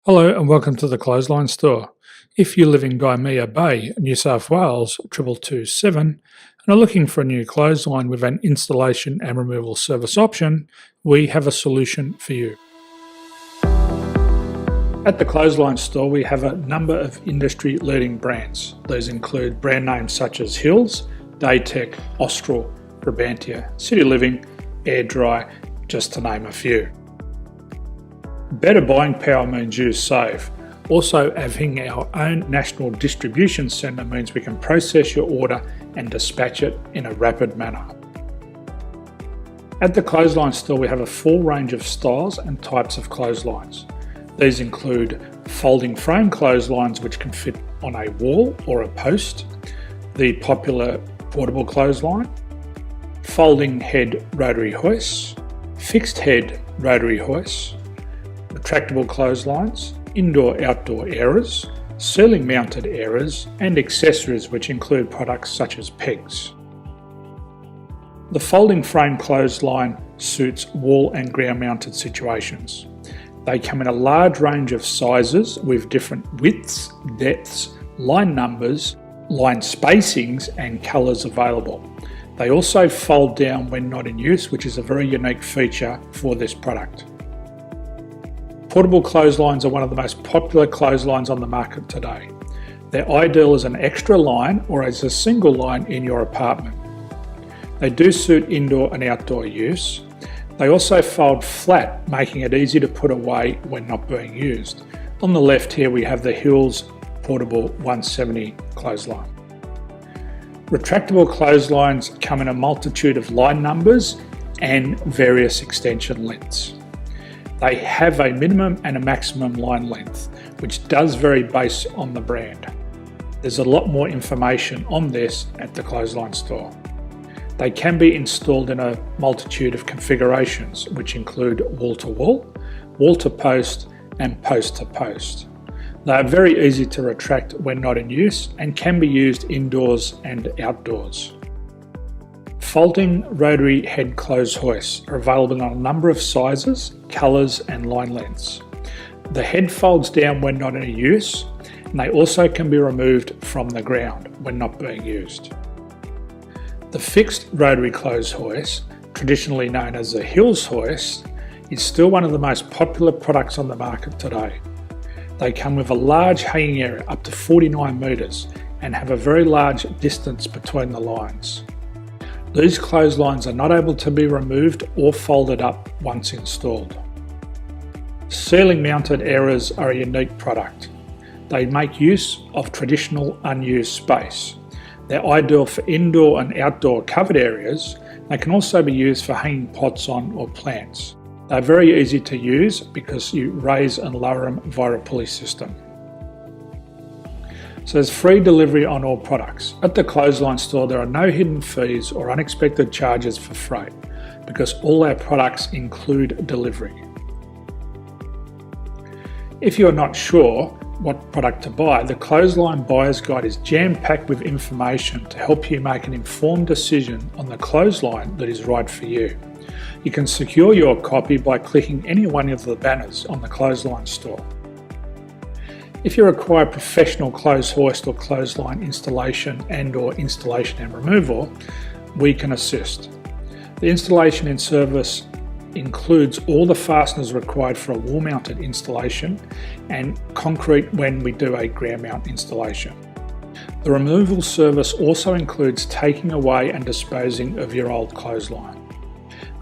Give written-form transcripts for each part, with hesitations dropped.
Hello and welcome to the Clothesline Store. If you live in Gymea Bay, New South Wales 2227 and are looking for a new clothesline with an installation and removal service option, we have a solution for you. At the Clothesline Store we have a number of industry-leading brands. These include brand names such as Hills, Daytech, Austral, Brabantia, City Living, Air Dry, just to name a few. Better buying power means you save. Also, having our own national distribution centre means we can process your order and dispatch it in a rapid manner. At the Clothesline Store we have a full range of styles and types of clotheslines. These include folding frame clotheslines which can fit on a wall or a post, the popular portable clothesline, folding head rotary hoists, fixed head rotary hoists, retractable clotheslines, indoor-outdoor airers, ceiling mounted airers and accessories which include products such as pegs. The folding frame clothesline suits wall and ground mounted situations. They come in a large range of sizes with different widths, depths, line numbers, line spacings and colours available. They also fold down when not in use, which is a very unique feature for this product. Portable clotheslines are one of the most popular clotheslines on the market today. They're ideal as an extra line or as a single line in your apartment. They do suit indoor and outdoor use. They also fold flat, making it easy to put away when not being used. On the left here we have the Hills Portable 170 clothesline. Retractable clotheslines come in a multitude of line numbers and various extension lengths. They have a minimum and a maximum line length, which does vary based on the brand. There's a lot more information on this at the Clothesline Store. They can be installed in a multitude of configurations, which include wall-to-wall, wall-to-post and post-to-post. They are very easy to retract when not in use and can be used indoors and outdoors. Folding rotary head clothes hoists are available in a number of sizes, colours and line lengths. The head folds down when not in use and they also can be removed from the ground when not being used. The fixed rotary clothes hoist, traditionally known as the Hills hoist, is still one of the most popular products on the market today. They come with a large hanging area up to 49 metres and have a very large distance between the lines. These clotheslines are not able to be removed or folded up once installed. Ceiling mounted airers are a unique product. They make use of traditional unused space. They're ideal for indoor and outdoor covered areas. They can also be used for hanging pots on or plants. They're very easy to use because you raise and lower them via a pulley system. So there's free delivery on all products. At the Clothesline Store there are no hidden fees or unexpected charges for freight because all our products include delivery. If you're not sure what product to buy, the Clothesline Buyer's Guide is jam-packed with information to help you make an informed decision on the clothesline that is right for you. You can secure your copy by clicking any one of the banners on the Clothesline Store. If you require professional clothes hoist or clothesline installation and/or installation and removal, we can assist. The installation and service includes all the fasteners required for a wall-mounted installation and concrete when we do a ground mount installation. The removal service also includes taking away and disposing of your old clothesline.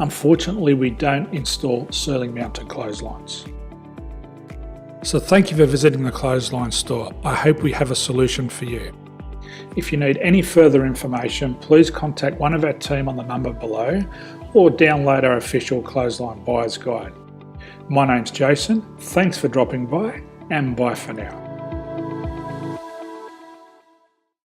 Unfortunately, we don't install ceiling mounted clotheslines. So thank you for visiting the Clothesline Store. I hope we have a solution for you. If you need any further information, please contact one of our team on the number below or download our official Clothesline Buyer's Guide. My name's Jason, thanks for dropping by and bye for now.